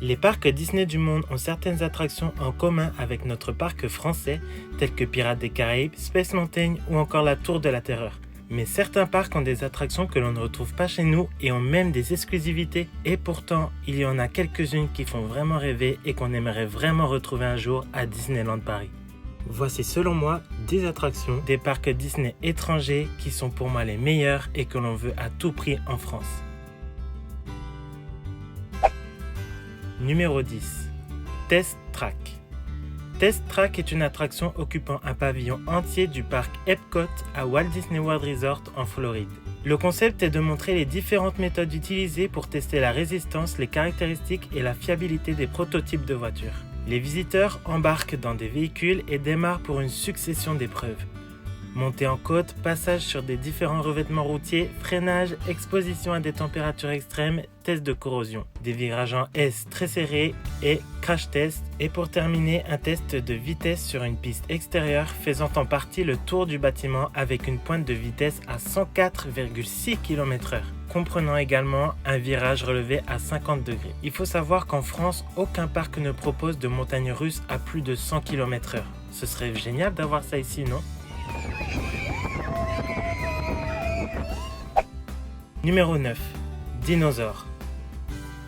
Les parcs Disney du monde ont certaines attractions en commun avec notre parc français, tels que Pirates des Caraïbes, Space Mountain ou encore la Tour de la Terreur. Mais certains parcs ont des attractions que l'on ne retrouve pas chez nous et ont même des exclusivités. Et pourtant, il y en a quelques-unes qui font vraiment rêver et qu'on aimerait vraiment retrouver un jour à Disneyland Paris. Voici selon moi 10 attractions des parcs Disney étrangers qui sont pour moi les meilleurs et que l'on veut à tout prix en France. Numéro 10. Test Track. Test Track est une attraction occupant un pavillon entier du parc Epcot à Walt Disney World Resort en Floride. Le concept est de montrer les différentes méthodes utilisées pour tester la résistance, les caractéristiques et la fiabilité des prototypes de voitures. Les visiteurs embarquent dans des véhicules et démarrent pour une succession d'épreuves. Montée en côte, passage sur des différents revêtements routiers, freinage, exposition à des températures extrêmes, test de corrosion, des virages en S très serrés et crash test. Et pour terminer, un test de vitesse sur une piste extérieure faisant en partie le tour du bâtiment avec une pointe de vitesse à 104,6 km/h, comprenant également un virage relevé à 50 degrés. Il faut savoir qu'en France, aucun parc ne propose de montagne russe à plus de 100 km/h. Ce serait génial d'avoir ça ici, non ? Numéro 9. Dinosaures.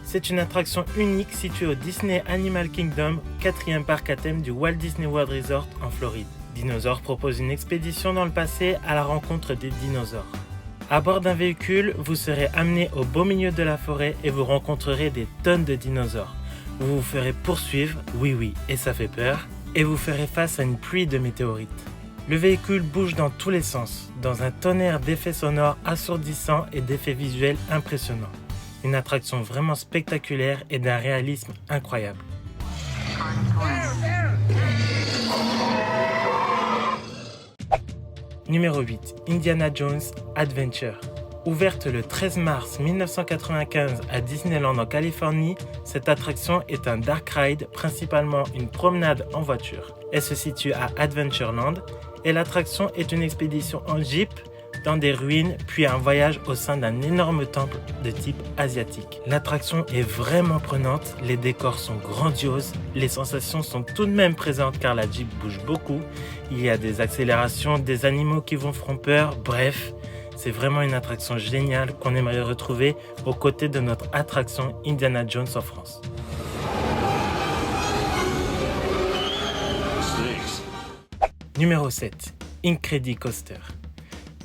C'est une attraction unique située au Disney Animal Kingdom, 4e parc à thème du Walt Disney World Resort en Floride. Dinosaures propose une expédition dans le passé à la rencontre des dinosaures. À bord d'un véhicule, vous serez amené au beau milieu de la forêt et vous rencontrerez des tonnes de dinosaures. Vous vous ferez poursuivre, oui, et ça fait peur, et vous ferez face à une pluie de météorites. Le véhicule bouge dans tous les sens, dans un tonnerre d'effets sonores assourdissants et d'effets visuels impressionnants. Une attraction vraiment spectaculaire et d'un réalisme incroyable. Numéro 8. Indiana Jones Adventure. Ouverte le 13 mars 1995 à Disneyland en Californie, cette attraction est un dark ride, principalement une promenade en voiture. Elle se situe à Adventureland et l'attraction est une expédition en jeep dans des ruines, puis un voyage au sein d'un énorme temple de type asiatique. L'attraction est vraiment prenante, les décors sont grandioses, les sensations sont tout de même présentes car la jeep bouge beaucoup, il y a des accélérations, des animaux qui vous feront peur, bref, c'est vraiment une attraction géniale qu'on aimerait retrouver aux côtés de notre attraction Indiana Jones en France. Numéro 7. Incredicoaster.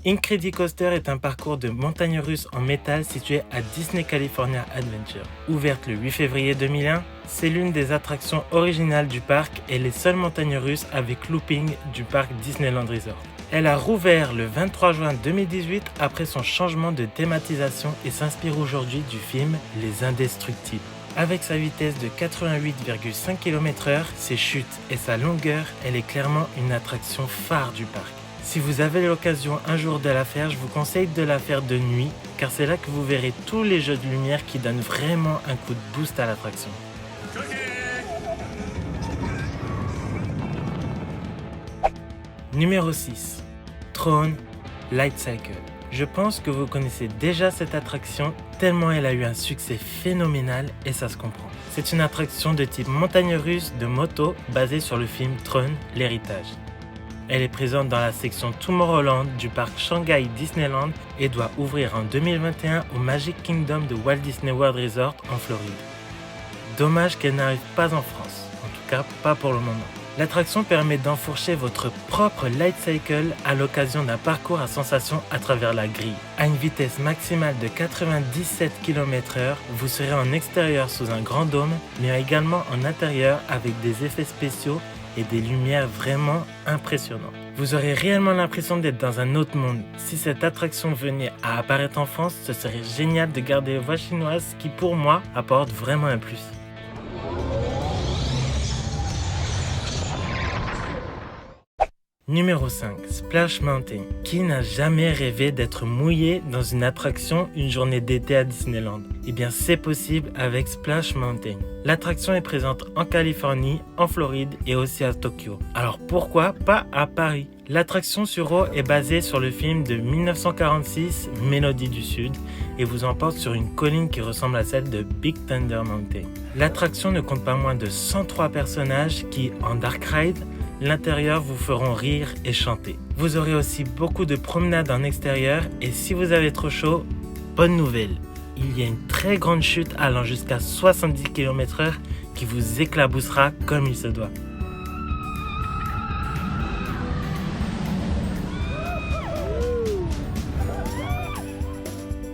Incredicoaster est un parcours de montagne russe en métal situé à Disney California Adventure. Ouverte le 8 février 2001, c'est l'une des attractions originales du parc et les seules montagnes russes avec looping du parc Disneyland Resort. Elle a rouvert le 23 juin 2018 après son changement de thématisation et s'inspire aujourd'hui du film Les Indestructibles. Avec sa vitesse de 88,5 km/h, ses chutes et sa longueur, elle est clairement une attraction phare du parc. Si vous avez l'occasion un jour de la faire, je vous conseille de la faire de nuit, car c'est là que vous verrez tous les jeux de lumière qui donnent vraiment un coup de boost à l'attraction. Numéro 6. Tron Light Cycle. Je pense que vous connaissez déjà cette attraction tellement elle a eu un succès phénoménal et ça se comprend. C'est une attraction de type montagne russe de moto basée sur le film Tron, l'héritage. Elle est présente dans la section Tomorrowland du parc Shanghai Disneyland et doit ouvrir en 2021 au Magic Kingdom de Walt Disney World Resort en Floride. Dommage qu'elle n'arrive pas en France, en tout cas pas pour le moment. L'attraction permet d'enfourcher votre propre light cycle à l'occasion d'un parcours à sensation à travers la grille. À une vitesse maximale de 97 km/h, vous serez en extérieur sous un grand dôme, mais également en intérieur avec des effets spéciaux et des lumières vraiment impressionnantes. Vous aurez réellement l'impression d'être dans un autre monde. Si cette attraction venait à apparaître en France, ce serait génial de garder les voix chinoises qui, pour moi, apportent vraiment un plus. Numéro 5. Splash Mountain. Qui n'a jamais rêvé d'être mouillé dans une attraction une journée d'été à Disneyland? Eh bien, c'est possible avec Splash Mountain. L'attraction est présente en Californie, en Floride et aussi à Tokyo. Alors pourquoi pas à Paris? L'attraction sur eau est basée sur le film de 1946, Mélodie du Sud, et vous emporte sur une colline qui ressemble à celle de Big Thunder Mountain. L'attraction ne compte pas moins de 103 personnages qui, en Dark Ride, l'intérieur vous feront rire et chanter. Vous aurez aussi beaucoup de promenades en extérieur et si vous avez trop chaud, bonne nouvelle, il y a une très grande chute allant jusqu'à 70 km/h qui vous éclaboussera comme il se doit.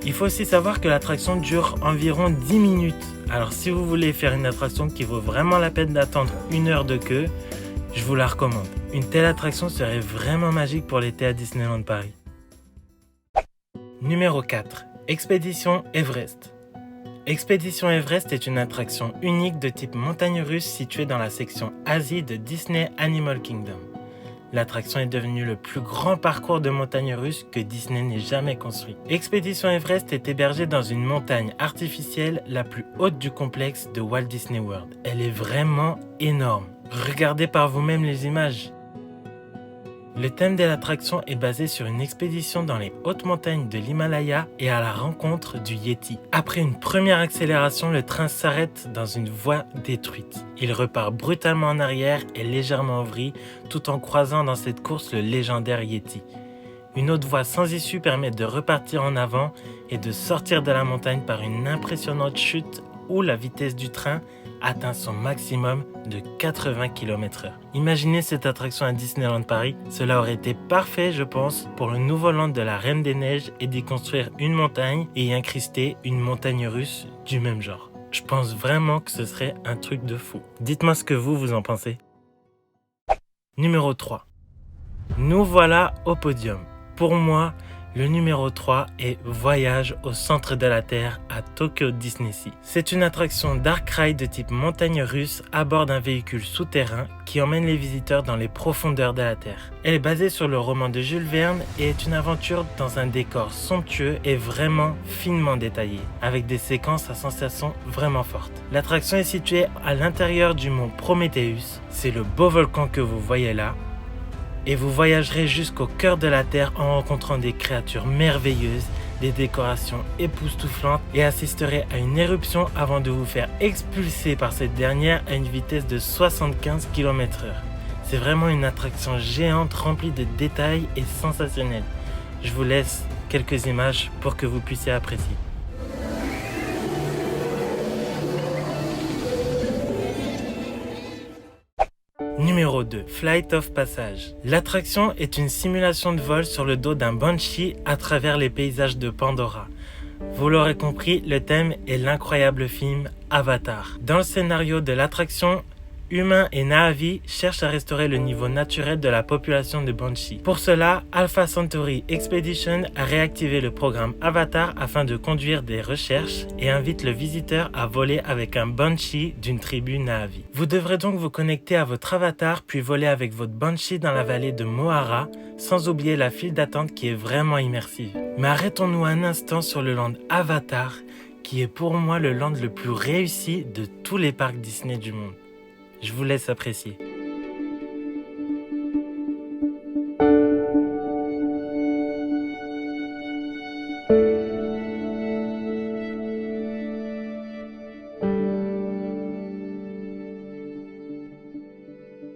Il faut aussi savoir que l'attraction dure environ 10 minutes. Alors si vous voulez faire une attraction qui vaut vraiment la peine d'attendre 1 heure de queue, je vous la recommande. Une telle attraction serait vraiment magique pour l'été à Disneyland Paris. Numéro 4. Expédition Everest. Expédition Everest est une attraction unique de type montagne russe située dans la section Asie de Disney Animal Kingdom. L'attraction est devenue le plus grand parcours de montagne russe que Disney n'ait jamais construit. Expédition Everest est hébergée dans une montagne artificielle la plus haute du complexe de Walt Disney World. Elle est vraiment énorme. Regardez par vous-même les images. Le thème de l'attraction est basé sur une expédition dans les hautes montagnes de l'Himalaya et à la rencontre du Yeti. Après une première accélération, le train s'arrête dans une voie détruite. Il repart brutalement en arrière et légèrement en vrille, tout en croisant dans cette course le légendaire Yeti. Une autre voie sans issue permet de repartir en avant et de sortir de la montagne par une impressionnante chute où la vitesse du train atteint son maximum de 80 km/h. Imaginez cette attraction à Disneyland Paris, cela aurait été parfait je pense pour le nouveau land de la Reine des Neiges et d'y construire une montagne et y incruster une montagne russe du même genre. Je pense vraiment que ce serait un truc de fou. Dites-moi ce que vous en pensez. Numéro 3. Nous voilà au podium. Pour moi, le numéro 3 est Voyage au centre de la Terre à Tokyo Disney-Sea. C'est une attraction Dark Ride de type montagne russe à bord d'un véhicule souterrain qui emmène les visiteurs dans les profondeurs de la Terre. Elle est basée sur le roman de Jules Verne et est une aventure dans un décor somptueux et vraiment finement détaillé, avec des séquences à sensations vraiment fortes. L'attraction est située à l'intérieur du mont Prometheus, c'est le beau volcan que vous voyez là, et vous voyagerez jusqu'au cœur de la Terre en rencontrant des créatures merveilleuses, des décorations époustouflantes et assisterez à une éruption avant de vous faire expulser par cette dernière à une vitesse de 75 km/h. C'est vraiment une attraction géante remplie de détails et sensationnelle. Je vous laisse quelques images pour que vous puissiez apprécier. Numéro 2. Flight of Passage. L'attraction est une simulation de vol sur le dos d'un banshee à travers les paysages de Pandora. Vous l'aurez compris, le thème est l'incroyable film Avatar. Dans le scénario de l'attraction, humains et Na'vi cherchent à restaurer le niveau naturel de la population de Banshee. Pour cela, Alpha Centauri Expedition a réactivé le programme Avatar afin de conduire des recherches et invite le visiteur à voler avec un Banshee d'une tribu Na'vi. Vous devrez donc vous connecter à votre avatar puis voler avec votre Banshee dans la vallée de Mo'ara, sans oublier la file d'attente qui est vraiment immersive. Mais arrêtons-nous un instant sur le land Avatar, qui est pour moi le land le plus réussi de tous les parcs Disney du monde. Je vous laisse apprécier.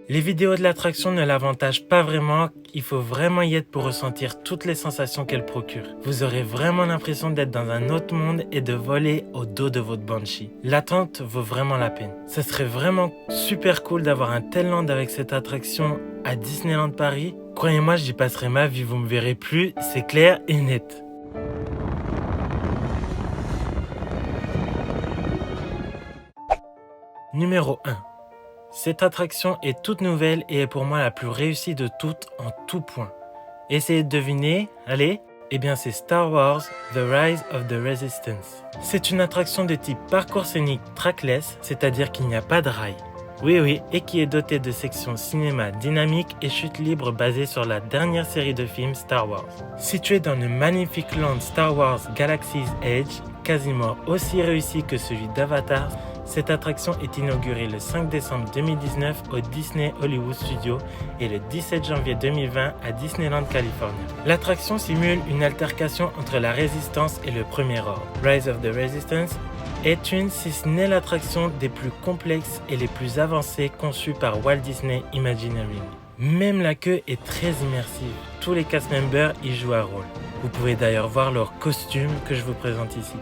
Les vidéos de l'attraction ne l'avantagent pas vraiment, il faut vraiment y être pour ressentir toutes les sensations qu'elle procure. Vous aurez vraiment l'impression d'être dans un autre monde et de voler au dos de votre Banshee. L'attente vaut vraiment la peine. Ce serait vraiment super cool d'avoir un tel land avec cette attraction à Disneyland Paris. Croyez-moi, j'y passerai ma vie, vous me verrez plus, c'est clair et net. Numéro 1. Cette attraction est toute nouvelle et est pour moi la plus réussie de toutes en tout point. Essayez de deviner, allez. Eh bien c'est Star Wars The Rise of the Resistance. C'est une attraction de type parcours scénique trackless, c'est-à-dire qu'il n'y a pas de rail. Oui, et qui est dotée de sections cinéma dynamiques et chute libre basées sur la dernière série de films Star Wars. Située dans le magnifique land Star Wars Galaxy's Edge, quasiment aussi réussi que celui d'Avatar, Cette attraction est inaugurée le 5 décembre 2019 au Disney Hollywood Studios et le 17 janvier 2020 à Disneyland California. L'attraction simule une altercation entre la Résistance et le Premier Ordre. Rise of the Resistance est une, si ce n'est l'attraction des plus complexes et les plus avancées conçues par Walt Disney Imagineering. Même la queue est très immersive. Tous les cast members y jouent un rôle. Vous pouvez d'ailleurs voir leurs costumes que je vous présente ici.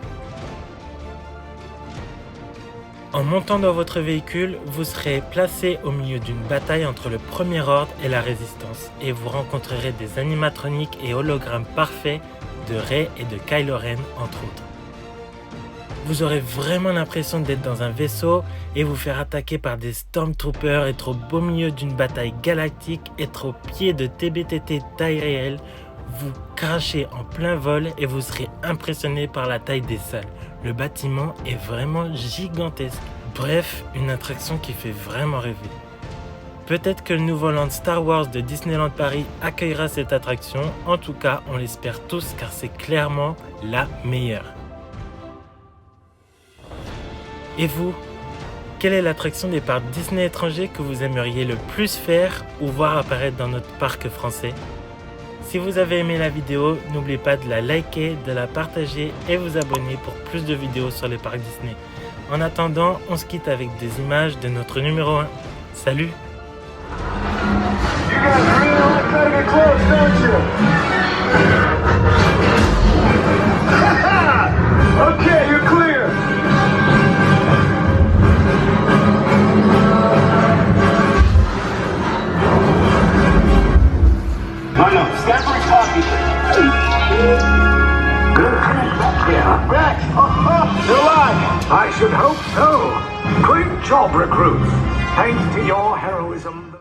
En montant dans votre véhicule, vous serez placé au milieu d'une bataille entre le Premier Ordre et la Résistance et vous rencontrerez des animatroniques et hologrammes parfaits de Rey et de Kylo Ren entre autres. Vous aurez vraiment l'impression d'être dans un vaisseau et vous faire attaquer par des Stormtroopers, être au beau milieu d'une bataille galactique, être au pied de TBTT taille réelle, vous crachez en plein vol et vous serez impressionné par la taille des salles. Le bâtiment est vraiment gigantesque. Bref, une attraction qui fait vraiment rêver. Peut-être que le nouveau land Star Wars de Disneyland Paris accueillera cette attraction. En tout cas, on l'espère tous car c'est clairement la meilleure. Et vous, quelle est l'attraction des parcs Disney étrangers que vous aimeriez le plus faire ou voir apparaître dans notre parc français? Si vous avez aimé la vidéo, n'oubliez pas de la liker, de la partager et vous abonner pour plus de vidéos sur les parcs Disney. En attendant, on se quitte avec des images de notre numéro 1. Salut! Okay, you're clear. Oh no, Stanford's talking. Good back there. Rex, you're alive. I should hope so. Great job, recruits. Thanks to your heroism.